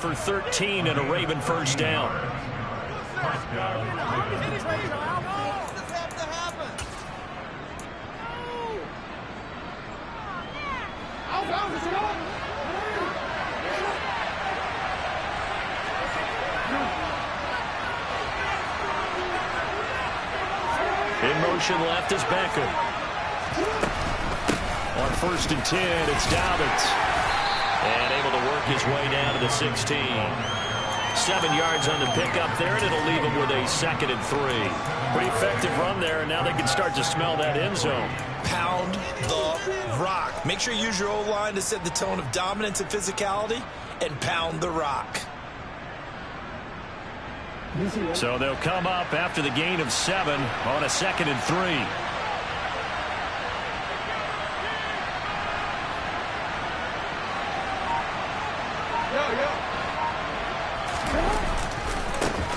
for 13 and a Raven first down. In motion left is Beckham. On 1st and 10, it's Dobbins. And able to work his way down to the 16. 7 yards on the pickup there, and it'll leave him with a 2nd and 3. Pretty effective run there, and now they can start to smell that end zone. Pound the rock. Make sure you use your O-line to set the tone of dominance and physicality, and pound the rock. So they'll come up after the gain of 7 on a 2nd and 3.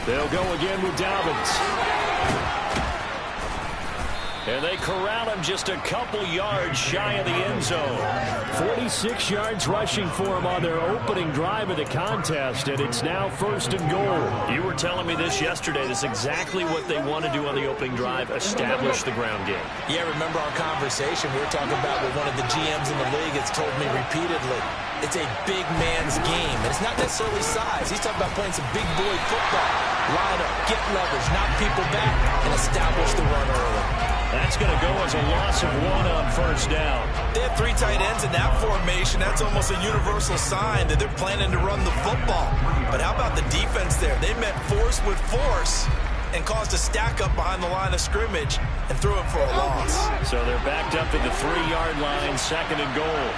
They'll go again with Dobbins. And they corral him just a couple yards shy of the end zone. 46 yards rushing for him on their opening drive of the contest, and it's now 1st and goal. You were telling me this yesterday. This is exactly what they want to do on the opening drive, establish the ground game. Yeah, remember our conversation. We were talking about what one of the GMs in the league has told me repeatedly. It's a big man's game, and it's not necessarily size. He's talking about playing some big boy football. Line up, get leverage, knock people back, and establish the run early. That's going to go as a loss of 1 on 1st down. They have 3 tight ends in that formation. That's almost a universal sign that they're planning to run the football. But how about the defense there? They met force with force and caused a stack up behind the line of scrimmage and threw it for a loss. So they're backed up at the 3-yard line, 2nd and goal.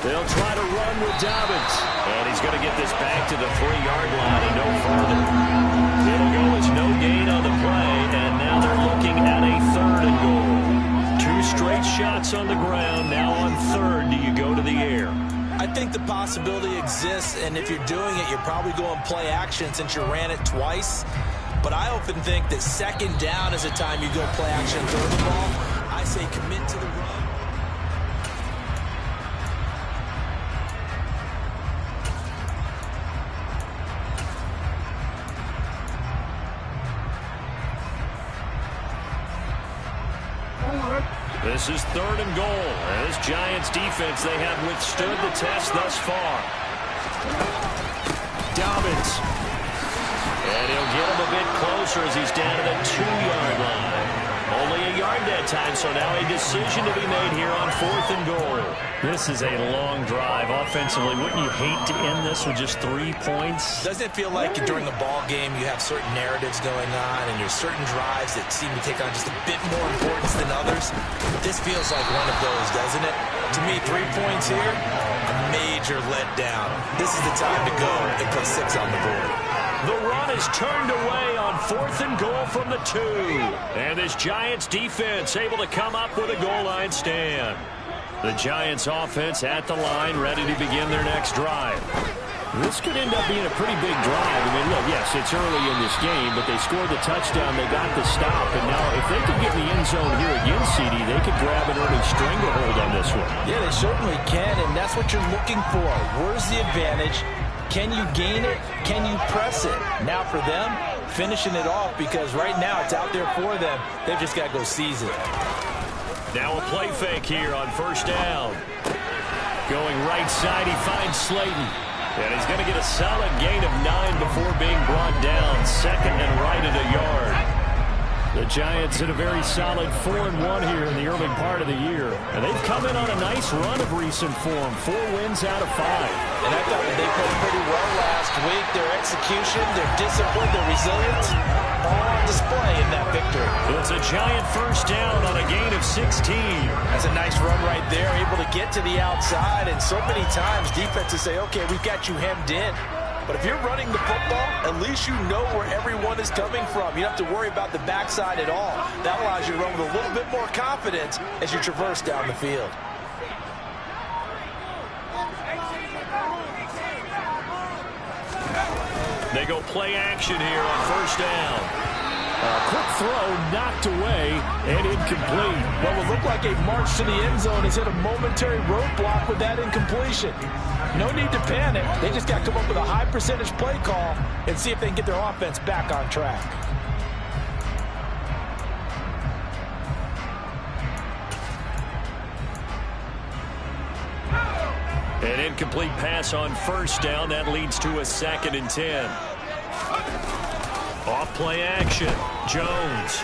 They'll try to run with Dobbins. And he's going to get this back to the 3-yard line and no further. It'll go as no gain on the play, and now they're looking at a 3rd and goal. 2 straight shots on the ground. Now on 3rd, do you go to the air? I think the possibility exists, and if you're doing it, you're probably going play action since you ran it twice. But I often think that 2nd down is the time you go play action and throw the ball. I say commit to the run. This is 3rd and goal. And this Giants defense, they have withstood the test thus far. Dobbins. And he'll get him a bit closer as he's down to the 2-yard line. Only a yard that time, so now a decision to be made here on 4th and goal. This is a long drive offensively. Wouldn't you hate to end this with just 3 points? Doesn't it feel like during a ball game you have certain narratives going on and there's certain drives that seem to take on just a bit more importance than others? This feels like one of those, doesn't it? To me, 3 points here, a major letdown. This is the time to go and put 6 on the board. The run is turned away on 4th and goal from the 2. And this Giants defense able to come up with a goal line stand. The Giants offense at the line, ready to begin their next drive. This could end up being a pretty big drive. I mean, look, yes, it's early in this game, but they scored the touchdown, they got the stop, and now if they could get in the end zone here again, CD, they could grab an early stranglehold on this one. Yeah, they certainly can, and that's what you're looking for. Where's the advantage? Can you gain it? Can you press it? Now for them, finishing it off, because right now it's out there for them. They've just got to go seize it. Now a play fake here on 1st down. Going right side, he finds Slayton. And he's going to get a solid gain of 9 before being brought down. 2nd and right at a yard. The Giants had a very solid 4-1 here in the early part of the year. And they've come in on a nice run of recent form. 4 wins out of 5. And I thought that they played pretty well last week. Their execution, their discipline, their resilience, all on display in that victory. It's a Giant 1st down on a gain of 16. That's a nice run right there, able to get to the outside. And so many times defenses say, okay, we've got you hemmed in. But if you're running the football, at least you know where everyone is coming from. You don't have to worry about the backside at all. That allows you to run with a little bit more confidence as you traverse down the field. They go play action here on first down. A quick throw knocked away and incomplete. What will look like a march to the end zone has hit a momentary roadblock with that incompletion. No need to panic. They just got to come up with a high percentage play call and see if they can get their offense back on track. An incomplete pass on first down. That leads to a 2nd and 10. Off play action. Jones.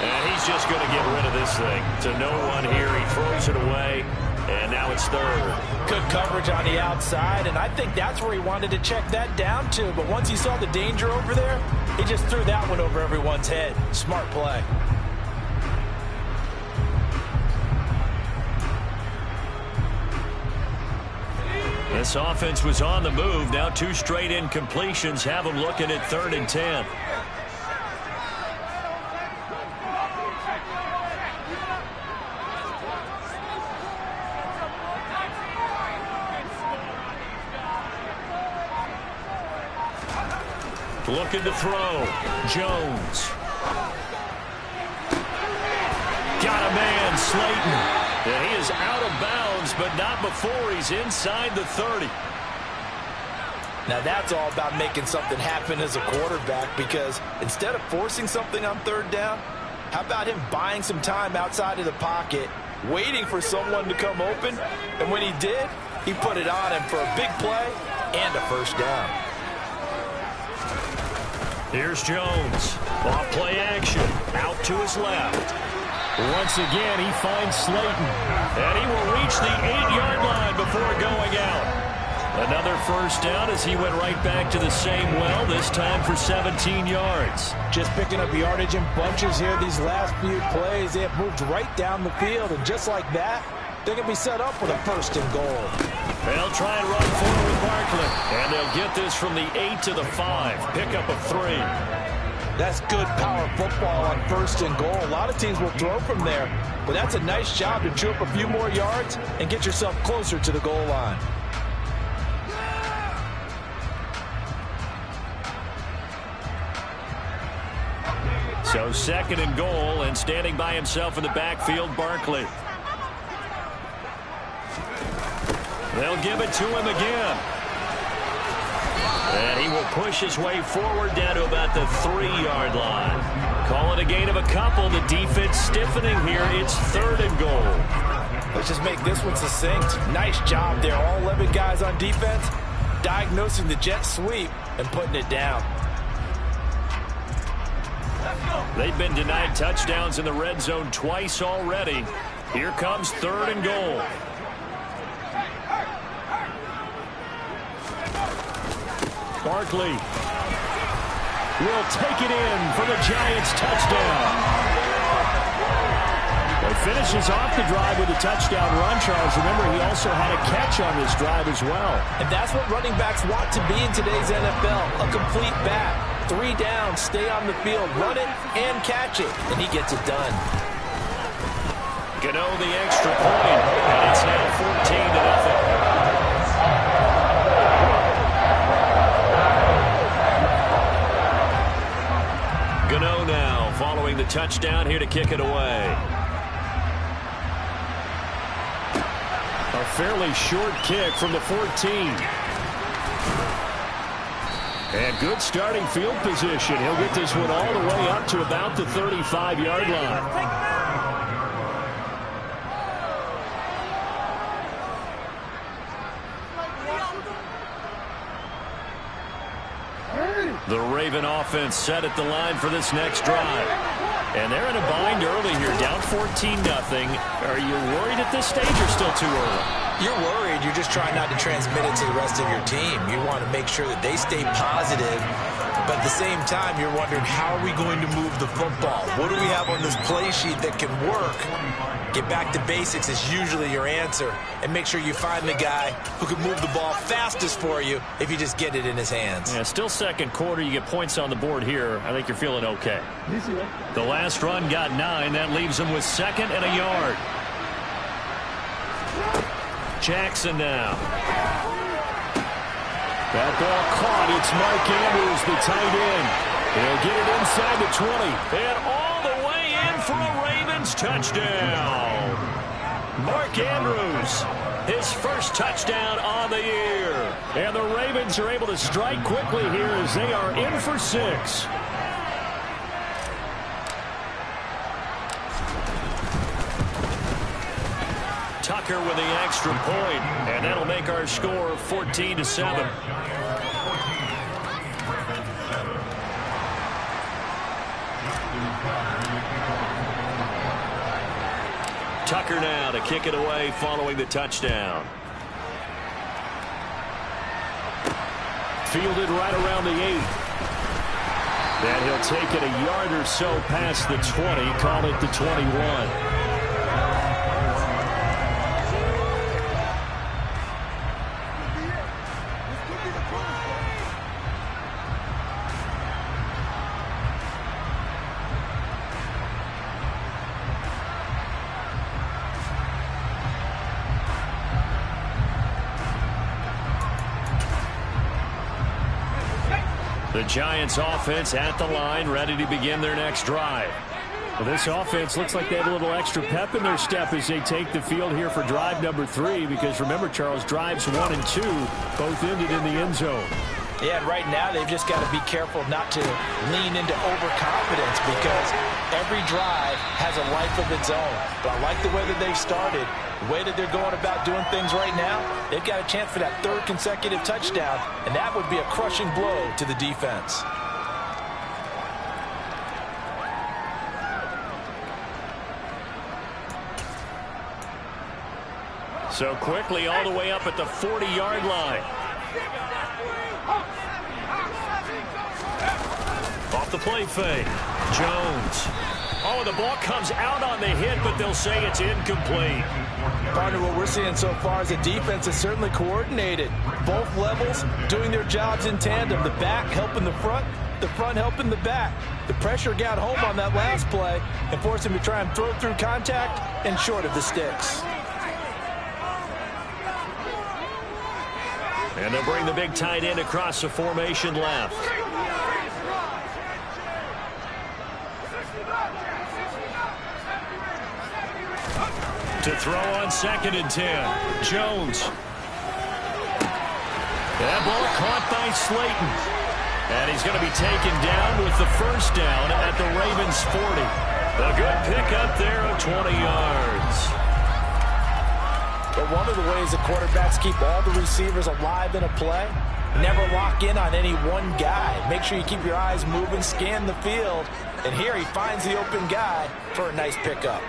And he's just going to get rid of this thing. To no one here. He throws it away. And now it's 3rd. Good coverage on the outside, and I think that's where he wanted to check that down to. But once he saw the danger over there, he just threw that one over everyone's head. Smart play. This offense was on the move. Now 2 straight incompletions have them looking at 3rd and 10. Looking to throw. Jones. Got a man, Slayton. And he is out of bounds, but not before he's inside the 30. Now that's all about making something happen as a quarterback, because instead of forcing something on 3rd down, how about him buying some time outside of the pocket, waiting for someone to come open, and when he did, he put it on him for a big play and a first down. Here's Jones. Off play action. Out to his left. Once again, he finds Slayton. And he will reach the 8-yard line before going out. Another first down as he went right back to the same well, this time for 17 yards. Just picking up yardage in bunches here these last few plays. They have moved right down the field, and just like that, they're going to be set up with a 1st and goal. They'll try and run forward with Barkley. And they'll get this from the 8 to the 5. Pickup of 3. That's good power football on 1st and goal. A lot of teams will throw from there, but that's a nice job to chew up a few more yards and get yourself closer to the goal line. So 2nd and goal, and standing by himself in the backfield, Barkley. They'll give it to him again. And he will push his way forward down to about the 3-yard line. Call it a gain of a couple. The defense stiffening here. It's 3rd and goal. Let's just make this one succinct. Nice job there. All 11 guys on defense diagnosing the jet sweep and putting it down. They've been denied touchdowns in the red zone twice already. Here comes 3rd and goal. Barkley will take it in for the Giants touchdown. He finishes off the drive with a touchdown run, Charles. Remember, he also had a catch on this drive as well. And that's what running backs want to be in today's NFL, a complete back. 3 down, stay on the field, run it, and catch it. And he gets it done. Gano the extra point, and it's now 14-0. Gano now following the touchdown here to kick it away. A fairly short kick from the 14. And good starting field position. He'll get this one all the way up to about the 35-yard line. The Raven offense set at the line for this next drive. And they're in a bind early here, down 14-0. Are you worried at this stage or still too early? You're worried. You're just trying not to transmit it to the rest of your team. You want to make sure that they stay positive. But at the same time, you're wondering, how are we going to move the football? What do we have on this play sheet that can work? Get back to basics is usually your answer. And make sure you find the guy who can move the ball fastest for you if you just get it in his hands. Yeah, still second quarter. You get points on the board here. I think you're feeling okay. The last run got 9. That leaves him with 2nd and a yard. Jackson now. That ball caught. It's Mark Andrews, the tight end. He'll get it inside the 20. And all the way in for a Ravens touchdown. Mark Andrews, his first touchdown on the year. And the Ravens are able to strike quickly here as they are in for 6. Tucker with the extra point, and that'll make our score 14-7. Tucker now to kick it away following the touchdown. Fielded right around the 8. And he'll take it a yard or so past the 20, call it the 21. The Giants offense at the line, ready to begin their next drive. Well, this offense looks like they have a little extra pep in their step as they take the field here for drive number 3, because remember, Charles, drives 1 and 2 both ended in the end zone. Yeah, and right now they've just got to be careful not to lean into overconfidence, because every drive has a life of its own. But I like the way that they've started, the way that they're going about doing things right now. They've got a chance for that 3rd consecutive touchdown, and that would be a crushing blow to the defense. So quickly all the way up at the 40-yard line. Off the play fake. Jones. Oh, the ball comes out on the hit, but they'll say it's incomplete. Partner, what we're seeing so far is the defense is certainly coordinated. Both levels doing their jobs in tandem. The back helping the front helping the back. The pressure got home on that last play and forced him to try and throw through contact and short of the sticks. And they'll bring the big tight end across the formation left. To throw on 2nd and 10. Jones. That ball caught by Slayton. And he's going to be taken down with the first down at the Ravens 40. A good pickup there of 20 yards. But one of the ways the quarterbacks keep all the receivers alive in a play, never lock in on any one guy. Make sure you keep your eyes moving, scan the field. And here he finds the open guy for a nice pickup.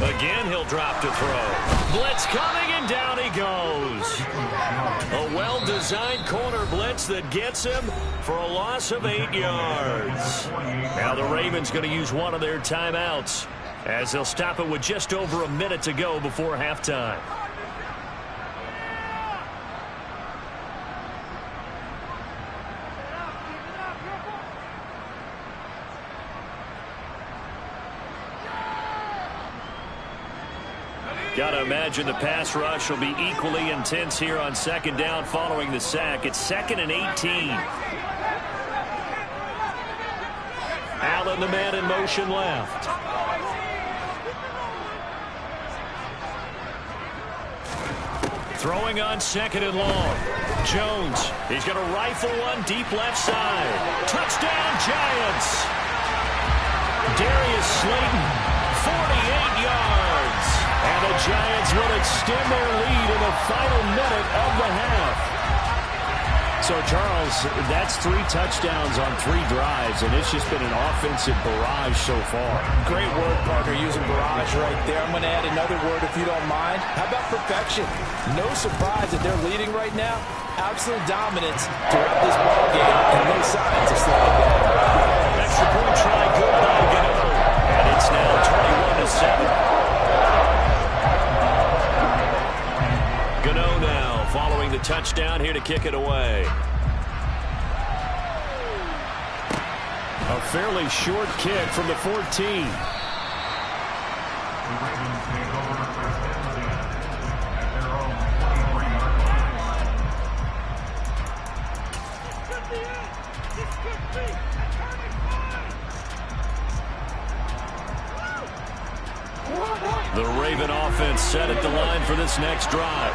Again, he'll drop to throw. Blitz coming, and down he goes. A well-designed corner blitz that gets him for a loss of 8 yards. Now the Ravens going to use one of their timeouts as they'll stop it with just over a minute to go before halftime. Got to imagine the pass rush will be equally intense here on 2nd down following the sack. It's 2nd and 18. Allen, the man in motion left. Throwing on 2nd and long. Jones, he's going to rifle one deep left side. Touchdown, Giants. Darius Slayton, 48 yards. And the Giants will extend their lead in the final minute of the half. So, Charles, that's 3 touchdowns on 3 drives, and it's just been an offensive barrage so far. Great word, partner, using barrage right there. I'm going to add another word if you don't mind. How about perfection? No surprise that they're leading right now. Absolute dominance throughout this ballgame, and no signs of slowing down. Extra point try, good by R.N.O. And it's now 21-7. R.N.O. now following the touchdown here to kick it away. A fairly short kick from the 14. The Raven offense set at the line for this next drive.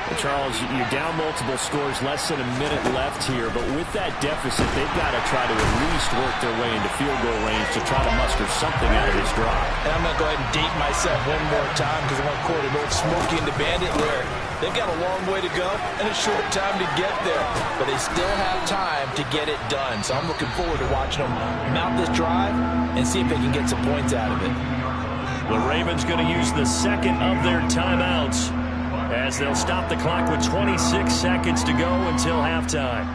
Well, Charles, you're down multiple scores, less than a minute left here, but with that deficit, they've got to try to at least work their way into field goal range to try to muster something out of this drive. And I'm going to go ahead and date myself one more time because I want to quote an old Smokey and the Bandit lyric. They've got a long way to go and a short time to get there, but they still have time to get it done. So I'm looking forward to watching them mount this drive and see if they can get some points out of it. The Ravens going to use the second of their timeouts as they'll stop the clock with 26 seconds to go until halftime.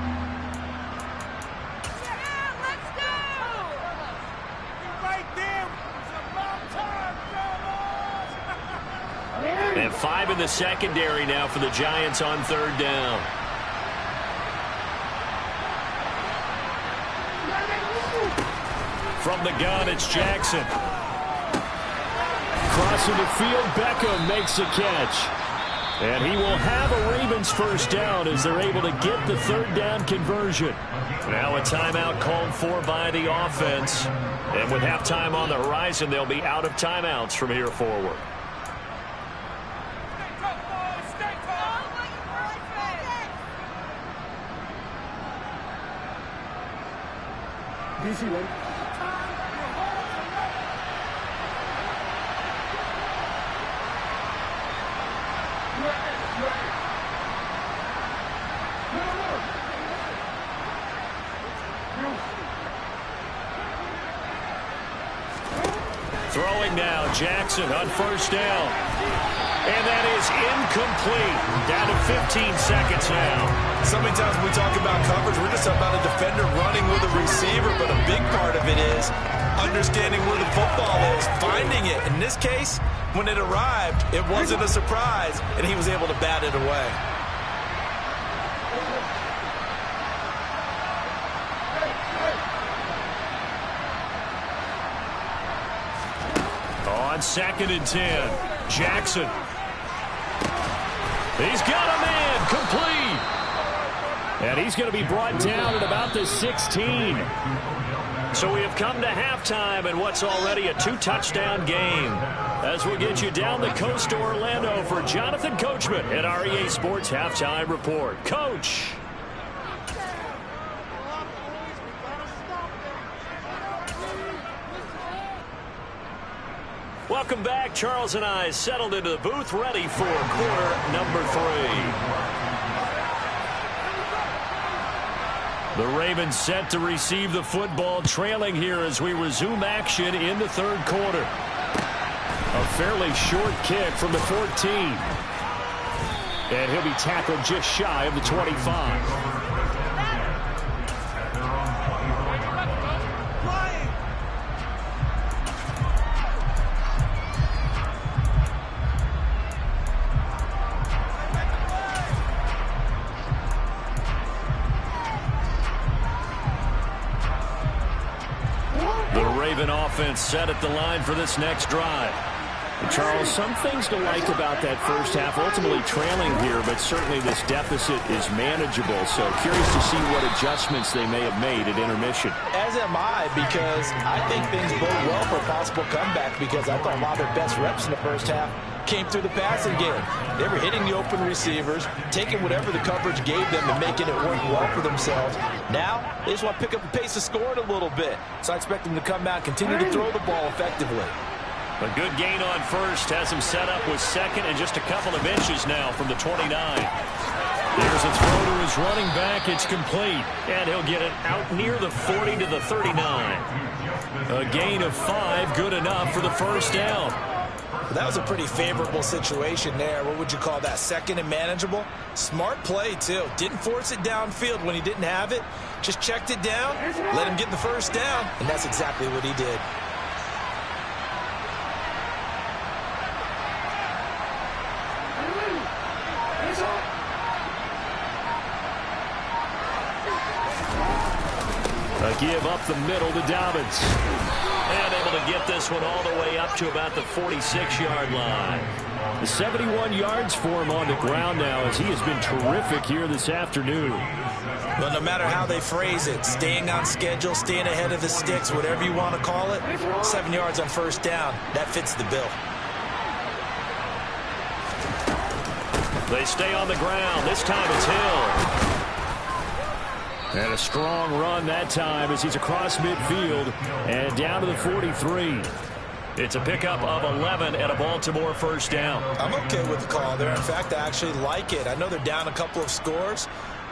And 5 in the secondary now for the Giants on third down. From the gun, it's Jackson. Crossing the field, Beckham makes a catch. And he will have a Ravens first down as they're able to get the third down conversion. Now a timeout called for by the offense. And with halftime on the horizon, they'll be out of timeouts from here forward. DC ready? Throwing now, Jackson on first down. And that is incomplete. Down to 15 seconds now. So many times when we talk about coverage, we're just about a defender running with a receiver, but a big part of it is understanding where the football is, finding it. In this case, when it arrived, it wasn't a surprise, and he was able to bat it away. On 2nd and 10, Jackson. He's got a man, complete. And he's going to be brought down at about the 16. So we have come to halftime in what's already a 2-touchdown game. As we'll get you down the coast to Orlando for Jonathan Coachman at REA Sports Halftime Report. Coach. Welcome back. Charles and I settled into the booth, ready for quarter number 3. The Ravens set to receive the football, trailing here as we resume action in the third quarter. A fairly short kick from the 14. And he'll be tackled just shy of the 25. Offense set at the line for this next drive. And Charles, some things to like about that first half. Ultimately trailing here, but certainly this deficit is manageable. So curious to see what adjustments they may have made at intermission. As am I, because I think things bode well for a possible comeback, because I thought a lot of their best reps in the first half came through the passing game. They were hitting the open receivers, taking whatever the coverage gave them and making it work well for themselves. Now, they just want to pick up the pace of scoring a little bit. So I expect them to come out and continue to throw the ball effectively. A good gain on first has him set up with second and just a couple of inches now from the 29. There's a throw to his running back. It's complete. And he'll get it out near the 40 to the 39. A gain of 5, good enough for the first down. That was a pretty favorable situation there. What would you call that? Second and manageable? Smart play, too. Didn't force it downfield when he didn't have it. Just checked it down, let him get the first down, and that's exactly what he did. A give up the middle to Dobbins. And able to get this one all the way up to about the 46-yard line. The 71 yards for him on the ground now as he has been terrific here this afternoon. Well, no matter how they phrase it, staying on schedule, staying ahead of the sticks, whatever you want to call it, 7 yards on first down, that fits the bill. They stay on the ground. This time it's Hill. And a strong run that time as he's across midfield and down to the 43. It's a pickup of 11 and a Baltimore first down. I'm okay with the call there. In fact, I actually like it. I know they're down a couple of scores,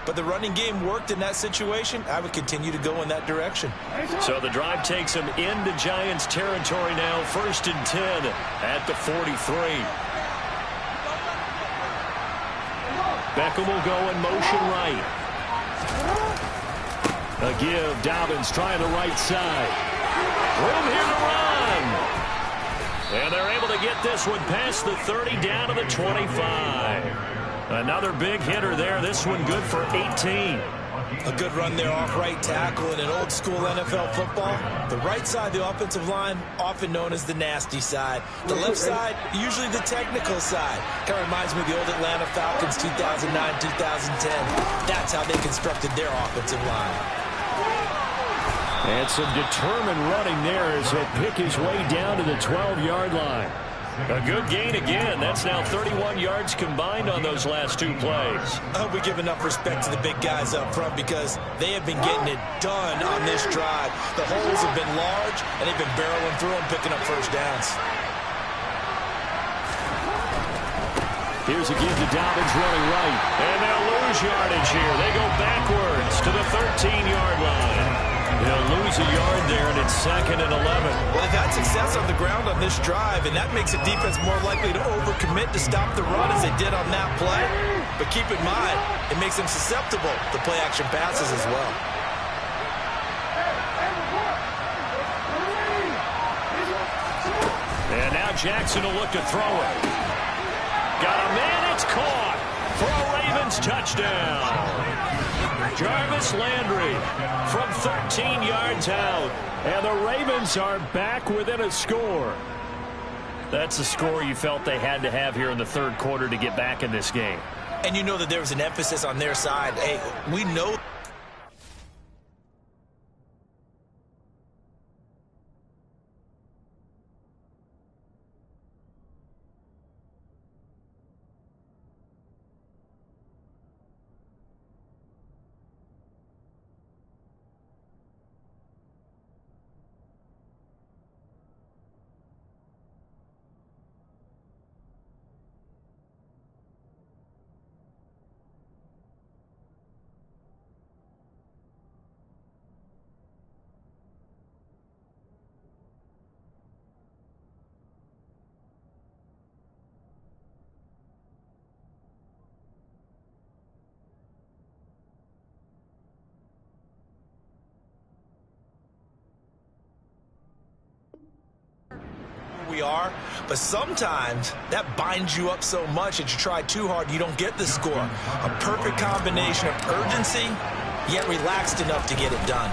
but the running game worked in that situation. I would continue to go in that direction. So the drive takes him into Giants territory now. 1st and 10 at the 43. Beckham will go in motion right. A give. Dobbins trying the right side. Room here to run. And they're able to get this one past the 30 down to the 25. Another big hitter there. This one good for 18. A good run there off right tackle in an old school NFL football. The right side, the offensive line, often known as the nasty side. The left side, usually the technical side. Kind of reminds me of the old Atlanta Falcons 2009, 2010. That's how they constructed their offensive line. And some determined running there as he'll pick his way down to the 12-yard line. A good gain again. That's now 31 yards combined on those last 2 plays. I hope we give enough respect to the big guys up front because they have been getting it done on this drive. The holes have been large, and they've been barreling through them, picking up first downs. Here's a give to Dobbins running right. And they'll lose yardage here. They go backwards to the 13-yard line. They'll lose a yard there, and it's 2nd and 11. Well, they've had success on the ground on this drive, and that makes a defense more likely to overcommit to stop the run as they did on that play. But keep in mind, it makes them susceptible to play-action passes as well. And now Jackson will look to throw it. Got a man, it's caught for a Ravens touchdown. Jarvis Landry from 13 yards out. And the Ravens are back within a score. That's the score you felt they had to have here in the 3rd quarter to get back in this game. And you know that there was an emphasis on their side. Hey, we know. We are, but sometimes that binds you up so much that you try too hard, you don't get the score. A perfect combination of urgency, yet relaxed enough to get it done.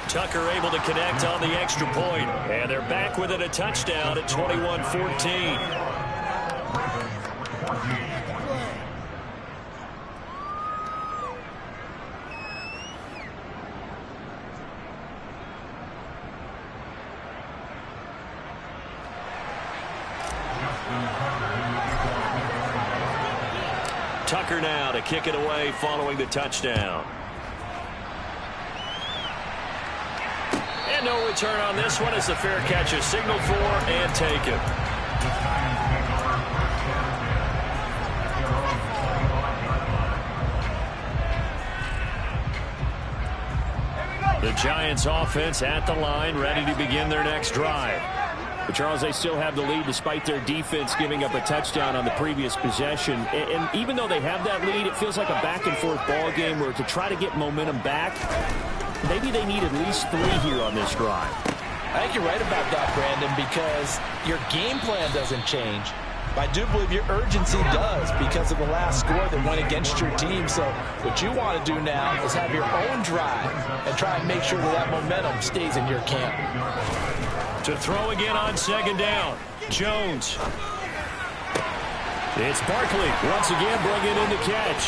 Tucker able to connect on the extra point, and they're back within a touchdown at 21-14. Tucker now to kick it away following the touchdown. And no return on this one as the fair catch is signaled for and taken. The Giants offense at the line, ready to begin their next drive. But Charles, they still have the lead despite their defense giving up a touchdown on the previous possession. And even though they have that lead, it feels like a back-and-forth ball game where to try to get momentum back, maybe they need at least 3 here on this drive. I think you're right about that, Brandon, because your game plan doesn't change. I do believe your urgency does because of the last score that went against your team. So what you want to do now is have your own drive and try and make sure that momentum stays in your camp. To throw again on second down. Jones. It's Barkley once again bringing in the catch.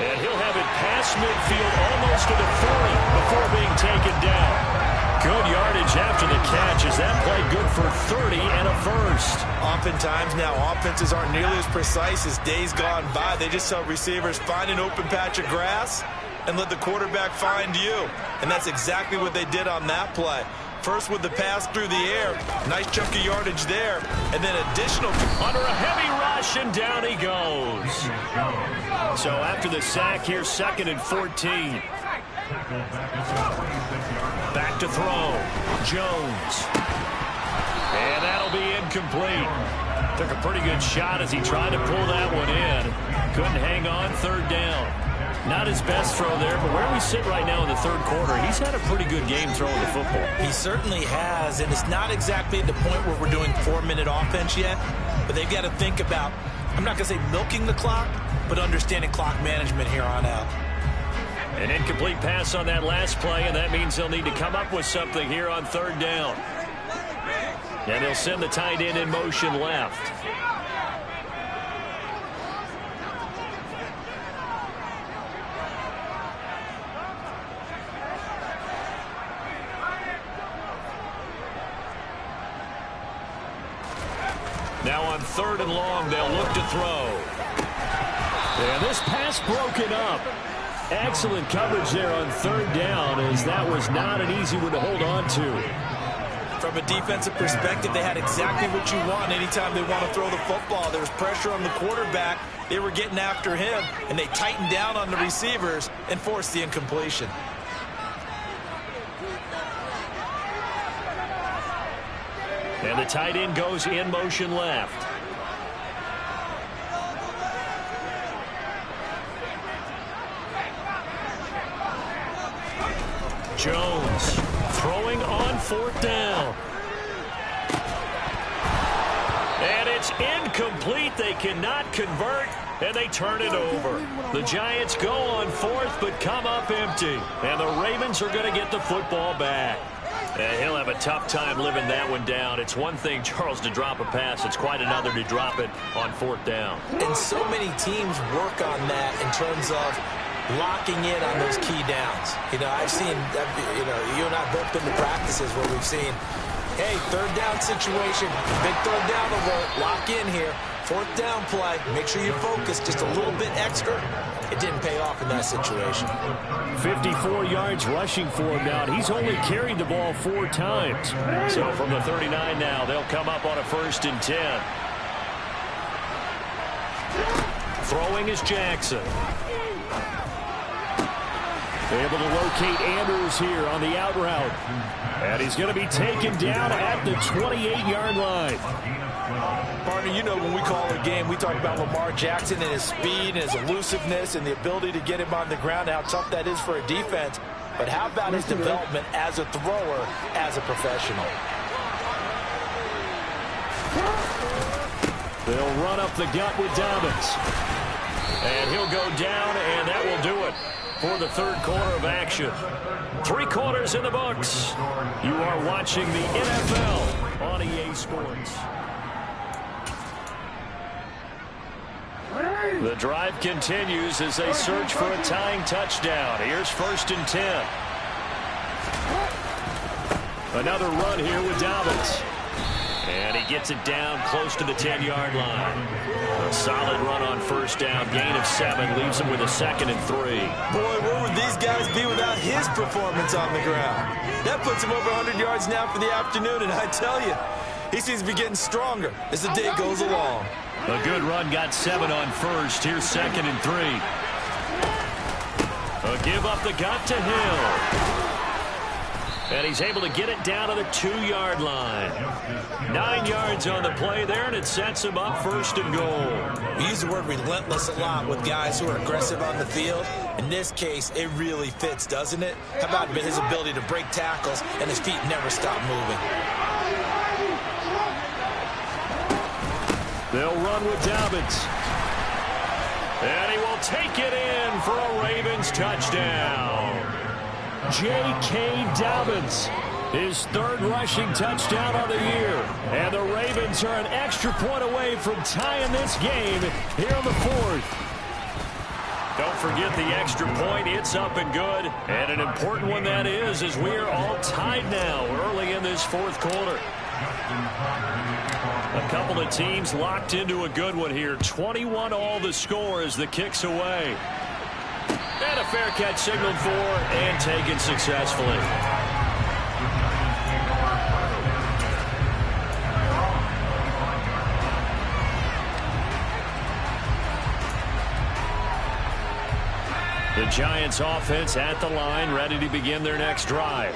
And he'll have it past midfield almost to the 40 before being taken down. Good yardage after the catch as that play good for 30 and a first. Oftentimes now offenses aren't nearly as precise as days gone by. They just tell receivers find an open patch of grass and let the quarterback find you. And that's exactly what they did on that play. First with the pass through the air. Nice chunk of yardage there. And then additional. Under a heavy rush, and down he goes. So after the sack here, 2nd and 14. Back to throw. Jones. And that'll be incomplete. Took a pretty good shot as he tried to pull that one in. Couldn't hang on, 3rd down. Not his best throw there, but where we sit right now in the 3rd quarter, he's had a pretty good game throwing the football. He certainly has, and it's not exactly at the point where we're doing 4-minute offense yet, but they've got to think about, I'm not going to say milking the clock, but understanding clock management here on out. An incomplete pass on that last play, and that means they'll need to come up with something here on 3rd down. And they'll send the tight end in motion left. Now on 3rd and long, they'll look to throw. And this pass broken up. Excellent coverage there on 3rd down, as that was not an easy one to hold on to. From a defensive perspective, they had exactly what you want anytime they want to throw the football. There was pressure on the quarterback. They were getting after him, and they tightened down on the receivers and forced the incompletion. And the tight end goes in motion left. Jones throwing on 4th down. And it's incomplete. They cannot convert, and they turn it over. The Giants go on 4th, but come up empty. And the Ravens are going to get the football back. And he'll have a tough time living that one down. It's one thing, Charles, to drop a pass. It's quite another to drop it on 4th down. And so many teams work on that in terms of locking in on those key downs. I've seen, you and I both been to practices where we've seen, hey, 3rd down situation, big 3rd down alert, lock in here. 4th down play, make sure you focus just a little bit extra. It didn't pay off in that situation. 54 yards rushing for him now. He's only carried the ball 4 times. So from the 39 now, they'll come up on a 1st and 10. Throwing is Jackson. Able to locate Andrews here on the out route. And he's going to be taken down at the 28-yard line. Partner, when we call a game, we talk about Lamar Jackson and his speed and his elusiveness and the ability to get him on the ground and how tough that is for a defense. But how about his development as a thrower, as a professional? They'll run up the gut with Dobbins. And he'll go down, and that will do it for the 3rd quarter of action. 3 quarters in the books. You are watching the NFL on EA Sports. The drive continues as they search for a tying touchdown. Here's 1st and 10. Another run here with Dobbins. And he gets it down close to the 10-yard line. A solid run on 1st down. Gain of 7 leaves him with a 2nd and 3. Boy, where would these guys be without his performance on the ground? That puts him over 100 yards now for the afternoon, and I tell you, he seems to be getting stronger as the day goes along. A good run, got 7 on 1st. Here's 2nd and 3. A give up the gut to Hill. And he's able to get it down to the 2-yard line. 9 yards on the play there, and it sets him up 1st and goal. We use the word relentless a lot with guys who are aggressive on the field. In this case, it really fits, doesn't it? How about his ability to break tackles and his feet never stop moving? They'll run with Dobbins. And he will take it in for a Ravens touchdown. J.K. Dobbins, his third rushing touchdown of the year. And the Ravens are an extra point away from tying this game here in the fourth. Don't forget the extra point. It's up and good. And an important one that is, as we are all tied now early in this fourth quarter. A couple of teams locked into a good one here. 21 all the score as the kick's away. And a fair catch signaled for and taken successfully. The Giants offense at the line, ready to begin their next drive.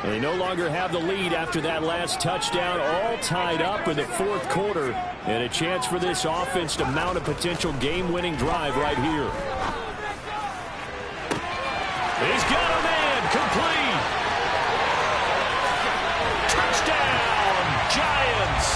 They no longer have the lead after that last touchdown, all tied up in the fourth quarter, and a chance for this offense to mount a potential game-winning drive right here. He's got a man, complete. Touchdown, Giants.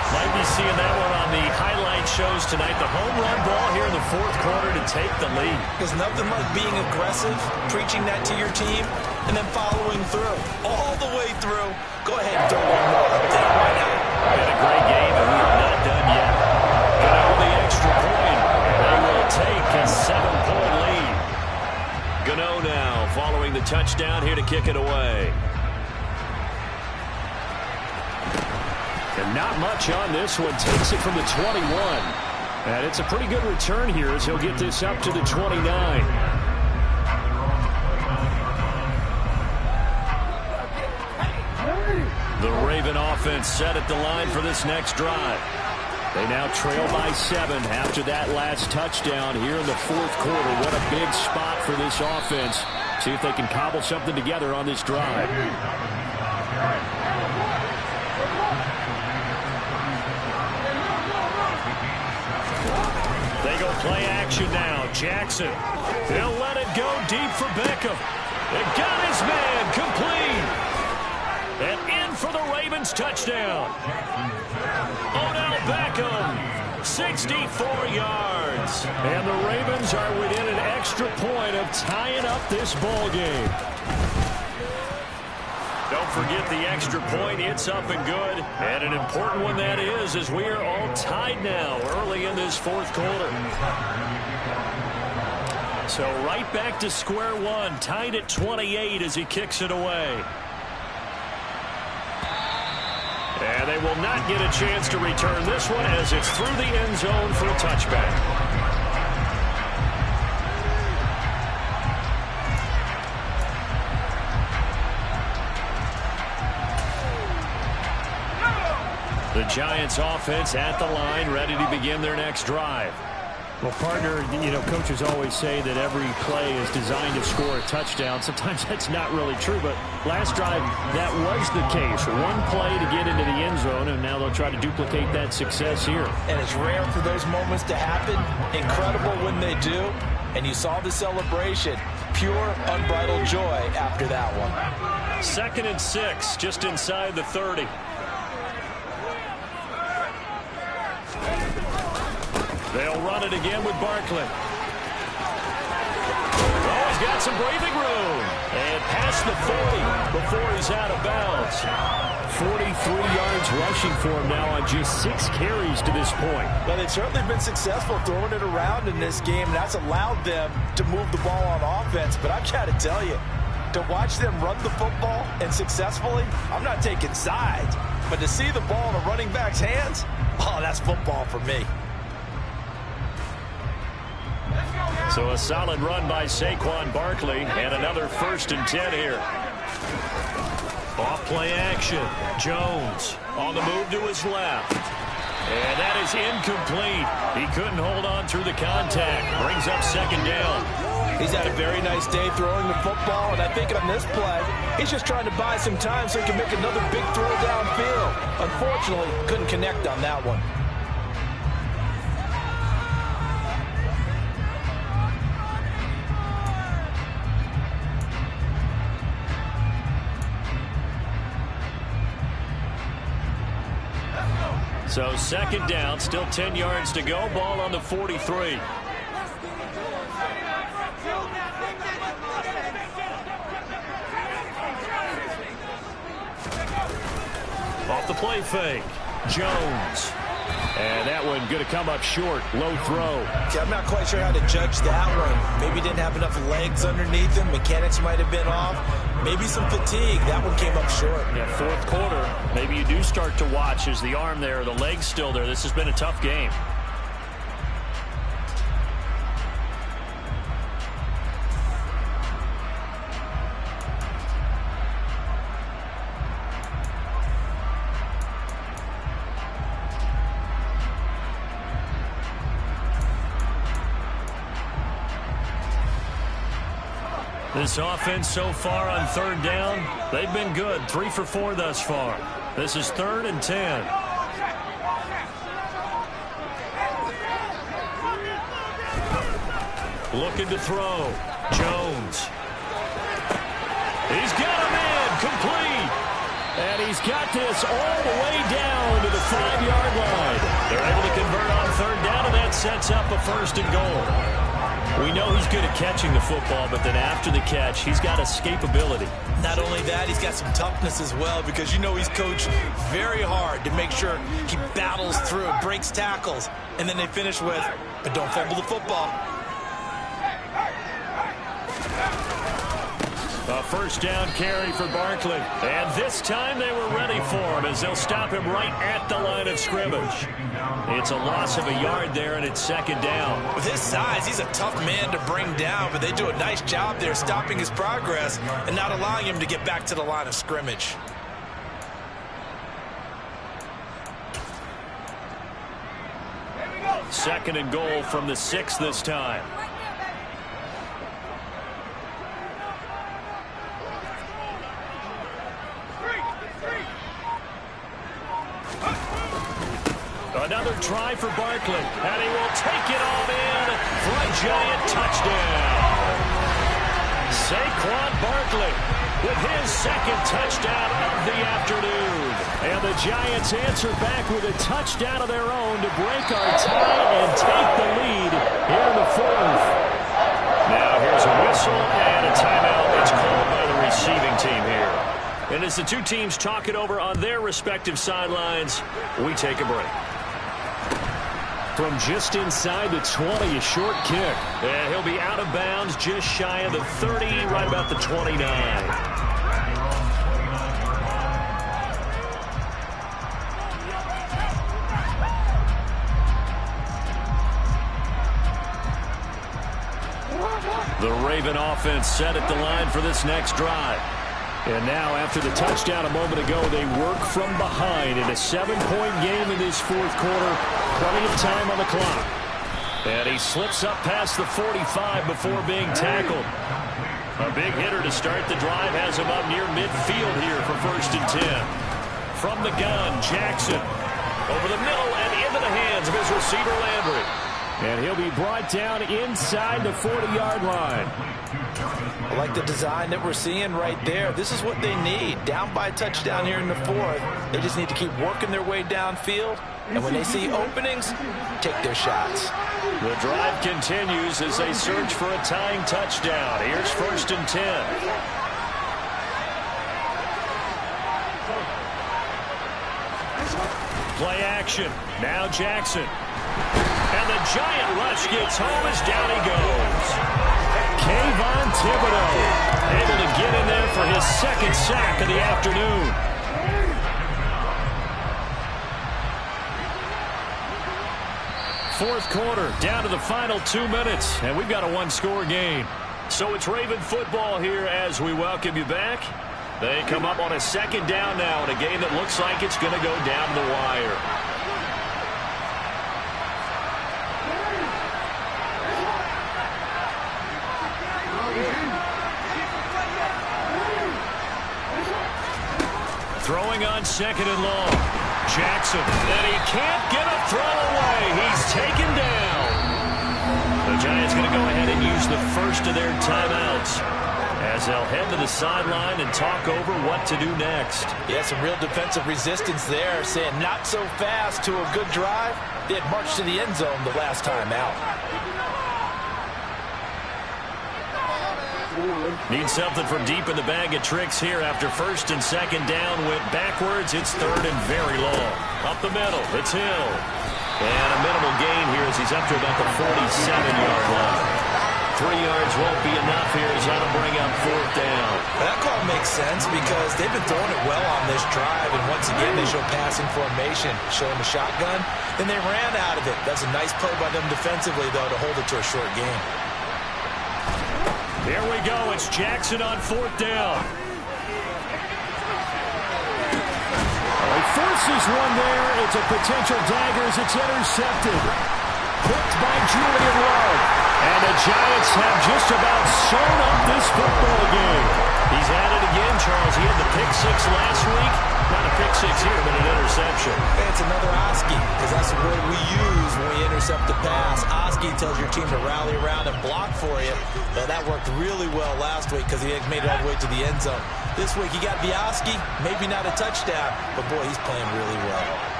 Might be seeing that one on the highlight shows tonight. The home run ball here in the fourth quarter to take the lead. There's nothing like being aggressive, preaching that to your team, and then following through. All the way through. Go ahead and throw one more up there. Why not? Been a great game, and we are not done yet. Gonna hold the extra point. They will take a 7-point lead. Gano now following the touchdown here to kick it away. And not much on this one. Takes it from the 21. And it's a pretty good return here as he'll get this up to the 29. The Raven offense set at the line for this next drive. They now trail by 7 after that last touchdown here in the fourth quarter. What a big spot for this offense. See if they can cobble something together on this drive. They go play action now. Jackson. He'll let it go deep for Beckham. They got his man complete. And in for the Ravens touchdown. Odell Beckham, 64 yards. And the Ravens are within an extra point of tying up this ball game. Don't forget the extra point. It's up and good. And an important one that is, as we are all tied now early in this fourth quarter. So right back to square one, tied at 28 as he kicks it away. And they will not get a chance to return this one as it's through the end zone for a touchback. The Giants offense at the line, ready to begin their next drive. Well, partner, you know, coaches always say that every play is designed to score a touchdown. Sometimes that's not really true, but last drive, that was the case. One play to get into the end zone, and now they'll try to duplicate that success here. And it's rare for those moments to happen. Incredible when they do. And you saw the celebration. Pure, unbridled joy after that one. 2nd and 6, just inside the 30. They'll run it again with Barkley. Oh, he's got some breathing room. And past the 40 before he's out of bounds. 43 yards rushing for him now on just 6 carries to this point. Well, they've certainly been successful throwing it around in this game. That's allowed them to move the ball on offense. But I've got to tell you, to watch them run the football and successfully, I'm not taking sides. But to see the ball in a running back's hands, oh, that's football for me. So a solid run by Saquon Barkley and another 1st and 10 here. Off play action. Jones on the move to his left. And that is incomplete. He couldn't hold on through the contact. Brings up 2nd down. He's had a very nice day throwing the football, and I think on this play, he's just trying to buy some time so he can make another big throw downfield. Unfortunately, couldn't connect on that one. So second down, still 10 yards to go. Ball on the 43. Off the play fake. Jones. And that one going to come up short. Low throw. See, I'm not quite sure how to judge that one. Maybe didn't have enough legs underneath him. Mechanics might have been off. Maybe some fatigue. That one came up short. Yeah, fourth quarter. Maybe you do start to watch. Is the arm there, the leg's still there? This has been a tough game. This offense so far on third down, they've been good. 3 for 4 thus far. This is 3rd and 10. Looking to throw. Jones. He's got him in. Complete. And he's got this all the way down to the 5-yard line. They're able to convert on third down, and that sets up a 1st and goal. We know he's good at catching the football, but then after the catch, he's got escapability. Not only that, he's got some toughness as well, because you know he's coached very hard to make sure he battles through, breaks tackles, and then they finish with, but don't fumble the football. A 1st down carry for Barkley. And this time they were ready for him as they'll stop him right at the line of scrimmage. It's a loss of a yard there, and it's 2nd down. With his size, he's a tough man to bring down, but they do a nice job there stopping his progress and not allowing him to get back to the line of scrimmage. Second and goal from the 6 this time. Another try for Barkley, and he will take it on in for a giant touchdown. Saquon Barkley with his 2nd touchdown of the afternoon. And the Giants answer back with a touchdown of their own to break our tie and take the lead here in the 4th. Now here's a whistle and a timeout that's called by the receiving team here. And as the two teams talk it over on their respective sidelines, we take a break. From just inside the 20, a short kick. And he'll be out of bounds just shy of the 30, right about the 29. The Raven offense set at the line for this next drive. And now, after the touchdown a moment ago, they work from behind in a 7-point game in this 4th quarter. Plenty of time on the clock. And he slips up past the 45 before being tackled. A big hitter to start the drive has him up near midfield here for 1st and 10. From the gun, Jackson. Over the middle and into the hands of his receiver, Landry. And he'll be brought down inside the 40-yard line. I like the design that we're seeing right there. This is what they need. Down by a touchdown here in the 4th. They just need to keep working their way downfield. And when they see openings, take their shots. The drive continues as they search for a tying touchdown. Here's 1st and 10. Play action. Now Jackson. And the giant rush gets home as down he goes. Kayvon Thibodeau able to get in there for his 2nd sack of the afternoon. Fourth quarter, down to the final 2 minutes, and we've got a 1-score game. So it's Raven football here as we welcome you back. They come up on a 2nd down now in a game that looks like it's going to go down the wire. Throwing on 2nd and long. Jackson, and he can't get a throw away. He's taken down. The Giants going to go ahead and use the first of their timeouts as they'll head to the sideline and talk over what to do next. Yeah, some real defensive resistance there, saying not so fast to a good drive. They had marched to the end zone the last time out. Need something from deep in the bag of tricks here after first and second down. Went backwards. It's third and very long. Up the middle. It's Hill. And a minimal gain here as he's up to about the 47-yard line. 3 yards won't be enough here as that'll bring up fourth down. That call makes sense because they've been throwing it well on this drive, and once again they show passing formation, show them a shotgun, then they ran out of it. That's a nice play by them defensively, though, to hold it to a short game. Here we go. It's Jackson on fourth down. He forces one there. It's a potential dagger as it's intercepted. Picked by Julian Love. And the Giants have just about sewn up this football game. He's at it again, Charles. He had the pick six last week. Not a pick six here, but an interception. Hey, it's another Oski, because that's the word we use when we intercept the pass. Oski tells your team to rally around and block for you. Well, that worked really well last week because he made it all the way to the end zone. This week he got the Oski, maybe not a touchdown, but boy, he's playing really well.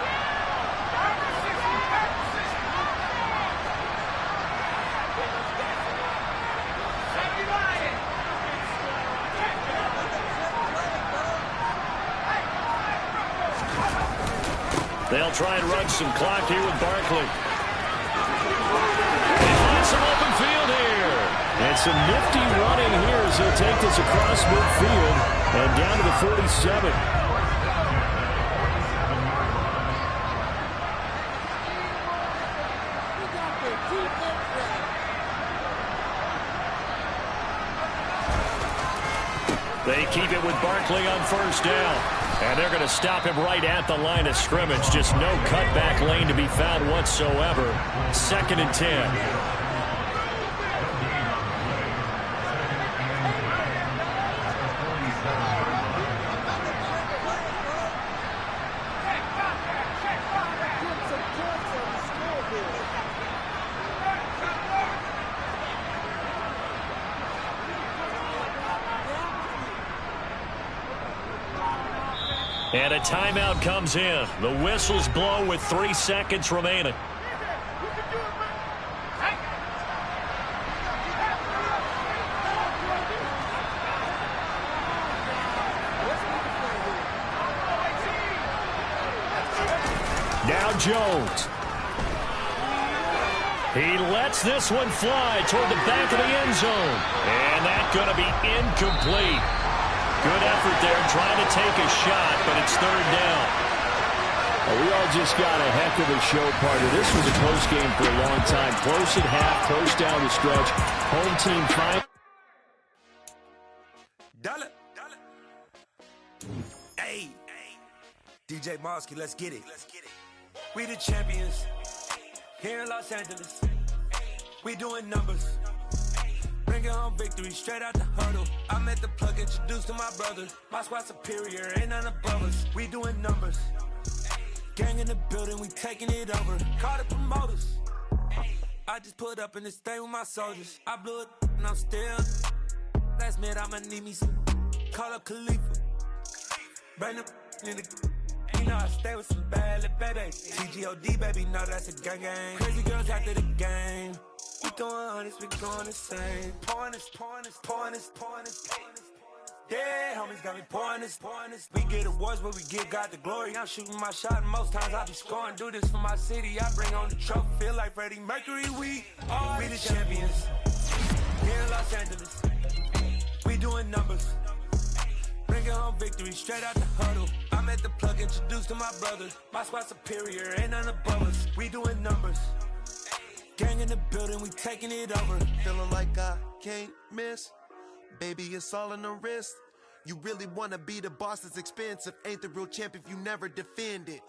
They'll try and run some clock here with Barkley. They find some open field here. And some nifty running here as they'll take this across midfield and down to the 47. They keep it with Barkley on first down. And they're going to stop him right at the line of scrimmage. Just no cutback lane to be found whatsoever. 2nd and 10. And a timeout comes in. The whistles blow with 3 seconds remaining. Now Jones. He lets this one fly toward the back of the end zone. And that's going to be incomplete. Good effort there, trying to take a shot, but it's third down. We all just got a heck of a show partner. This was a close game for a long time. Close at half, close down the stretch. Home team fine. Hey, DJ Mosky, let's get it. We the champions here in Los Angeles. We doing numbers. Bringing home victory straight out the huddle. I met the plug, introduced to my brother. My squad superior, ain't none above us. We doing numbers. Gang in the building, we taking it over. Call the promoters. I just put up in this thing with my soldiers. I blew it and I'm still. Last minute, I'ma need me some. Call up Khalifa. Bring them in the. You know I stay with some bad little baby. TGOD, baby, know that's a gang gang. Crazy girls after the game. We doing honest, we going insane. Pouring this. Yeah, homies got me pouring this. We get awards, but we give God the glory. I'm shooting my shot, and most times I be scoring. Do this for my city, I bring on the trophy. Feel like Freddie Mercury, we the champions. Here in Los Angeles, we doing numbers. Bringing home victory straight out the huddle. I met the plug, introduced to my brother. My squad superior, ain't none above us. We doing numbers. Gang in the building, we taking it over. Feeling like I can't miss. Baby, it's all in the wrist. You really wanna be the boss, it's expensive. Ain't the real champ if you never defend it.